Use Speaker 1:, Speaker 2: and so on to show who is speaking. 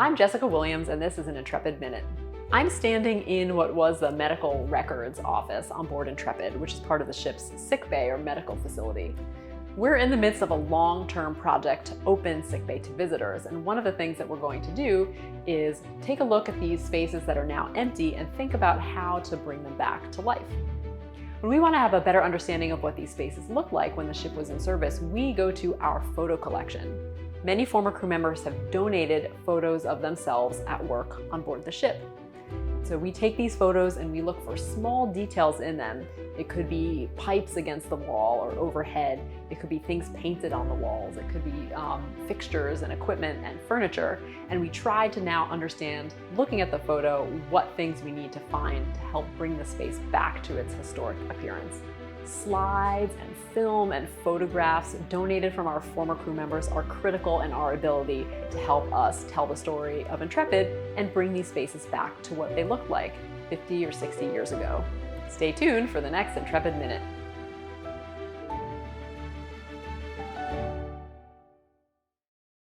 Speaker 1: I'm Jessica Williams, and this is an Intrepid Minute. I'm standing in what was the medical records office on board Intrepid, which is part of the ship's sickbay or medical facility. We're in the midst of a long-term project to open sickbay to visitors, and one of the things that we're going to do is take a look at these spaces that are now empty and think about how to bring them back to life. When we want to have a better understanding of what these spaces looked like when the ship was in service, we go to our photo collection. Many former crew members have donated photos of themselves at work on board the ship. So we take these photos and we look for small details in them. It could be pipes against the wall or overhead. It could be things painted on the walls. It could be fixtures and equipment and furniture. And we try to now understand, looking at the photo, what things we need to find to help bring the space back to its historic appearance. Slides and film and photographs donated from our former crew members are critical in our ability to help us tell the story of Intrepid and bring these spaces back to what they looked like 50 or 60 years ago. Stay tuned for the next Intrepid Minute.